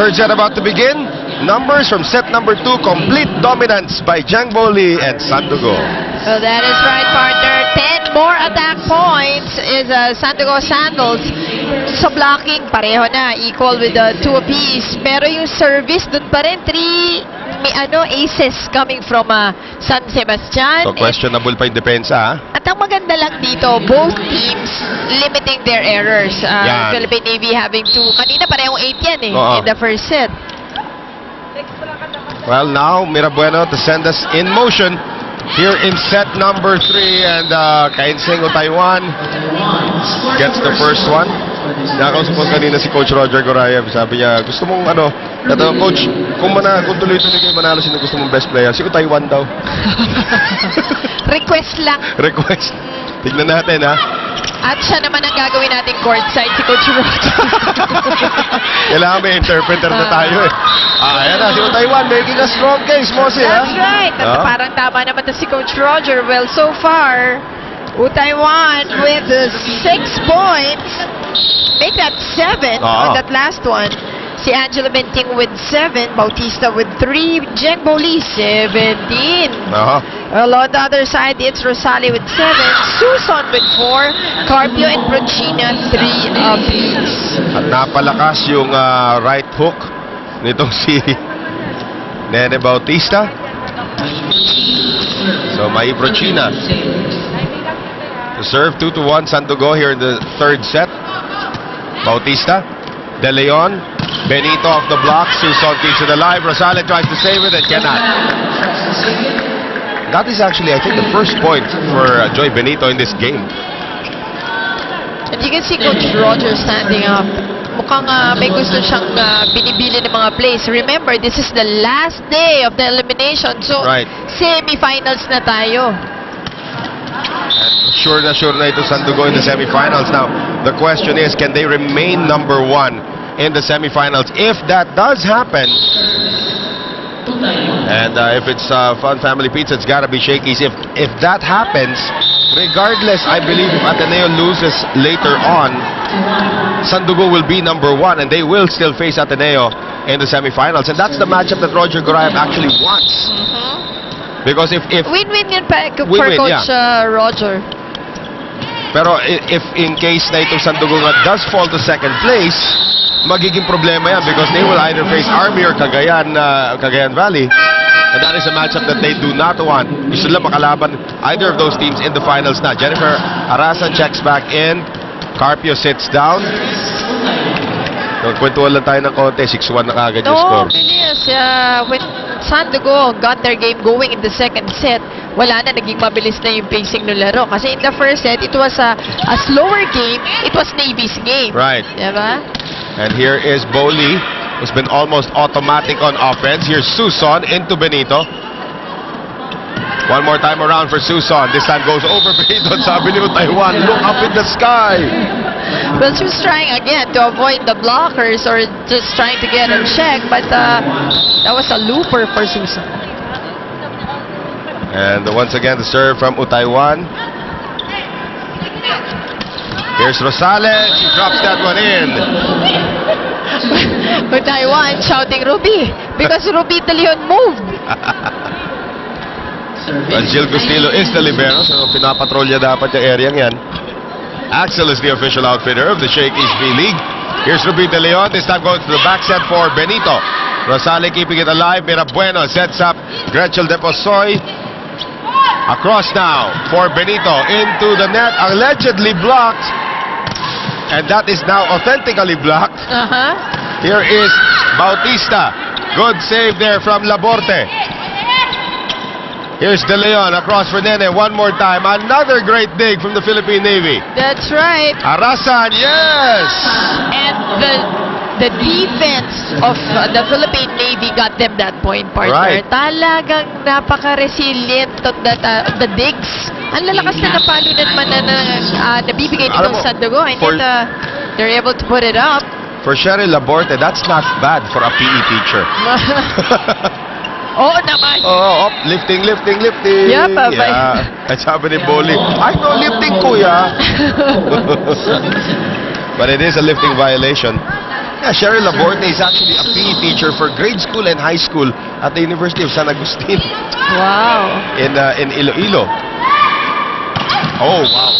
Third set about to begin. Numbers from set number 2, complete dominance by Jeng Boli and Sandogo. So that is right, partner. 10 more attack points is Sandogo Sandals. So blocking, pareho na. Equal with the 2 apiece. Pero yung service, dun pa rin. 3 aces coming from San Sebastian. So questionable pa yung depensa, ha? At ang maganda lang dito, both teams limiting their errors. Philippine Navy having 2. Kanina parehong 8 yan in the first set. Well, now, Mirabueno to send us in motion here in set number 3. And Kainseng of Taiwan gets the first one. Nakausap ko kanina si Coach Roger Gorayev. Sabi niya, gusto mong Coach, kung tuloy-tuloy kayo manalo, sino gusto mong best player? Si Taiwan daw. Request lang. Request. Tignan natin, ha? At siya naman ang gagawin natin courtside, si Coach Roger. Kailangan may interpreter na tayo, eh. Ayan na, si Taiwan making a strong case, Mosi, ha? That's right. At parang tama naman to si Coach Roger. Well, so far, Taiwan with 6 points. Make that 7 on that last one. Si Angela Benting with 7, Bautista with 3, Jeng Boli 17. Well, on the other side, it's Rosale with 7, Susan with 4, Carpio and Prochina 3 apiece. At napalakas yung right hook nitong si Nene Bautista. So, may Prochina to serve 2-1 Sandogo here in the third set. Bautista, De Leon, Benito off the block, Susan keeps it alive, Rosale tries to save it and cannot. That is actually, I think, the first point for Joy Benito in this game. And you can see Coach Roger standing up. Mukhang may gusto siyang binibili ng mga plays. Remember, this is the last day of the elimination. So, semi-finals na tayo. Sure na ito Sandogo in the semi-finals. Now, the question is, can they remain number 1 in the semi-finals? If that does happen, and if it's Fun Family Pizza, it's gotta be Shakey's. If that happens, regardless, I believe if Ateneo loses later on, Sandogo will be number 1 and they will still face Ateneo in the semi-finals. And that's the matchup that Roger Gorayev actually wants. Because if win-win yun for Coach Roger. Pero if in case na itong Sandogo nga does fall to second place, magiging problema yan because they will either face Army or Cagayan Valley. And that is a matchup that they do not want. Gusto lang makalaban either of those teams in the finals na. Jennifer Arasan checks back in. Carpio sits down. Nagkwentuhan lang tayo ng konti. 6-1 na kagad yung score. Bilis. When Sandogo got their game going in the second set, wala na, naging mabilis na yung pacing ng laro. Kasi in the first set, it was a slower game. It was Navy's game. Right. Diba? And here is Boli, who's been almost automatic on offense. Here's Susan into Benito. One more time around for Susan. This time goes over Benito. Sabi ni Taiwan, look up in the sky. Well, she was trying again to avoid the blockers or just trying to get a check, but that was a looper for Susan. And once again, the serve from Taiwan. Here's Rosale. She drops that one in. Taiwan shouting Ruby because Ruby De Leon moved. Well, Jill Castillo is the libero, so pinapatrolya dapat yung area yan. Axel is the official outfitter of the Shakey's V-League. Here's Ruby De Leon. This time goes to the back set for Benito. Rosale keeping it alive. Mirabueno sets up Gretchen Deposoy. Across now for Benito into the net. Allegedly blocked. And that is now authentically blocked. Here is Bautista. Good save there from Laborte. Here's De Leon across for Nene one more time. Another great dig from the Philippine Navy. That's right. Arasan, yes! And the defense of the Philippine Navy got them that point, partner. Right. Talagang napaka-resilient of the digs. Ang lalakas na napalo naman na nabibigay nitong Sandogo. And yet, they're able to put it up. For Cheryl Laborte, that's not bad for a PE teacher. Oo naman. Oh, lifting. Yep, yeah. At sabi ni Boli, I know lifting, kuya. But it is a lifting violation. Yeah, Cheryl Laborte is actually a PE teacher for grade school and high school at the University of San Agustin Wow. in Iloilo. Oh, wow.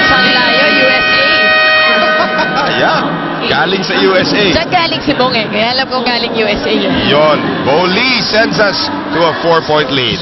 Sanlayo, USA. Yeah, galing sa USA. Diyan galing si Bong eh. Kaya alam ko galing USA yun. Yon, Boli sends us to a 4-point lead.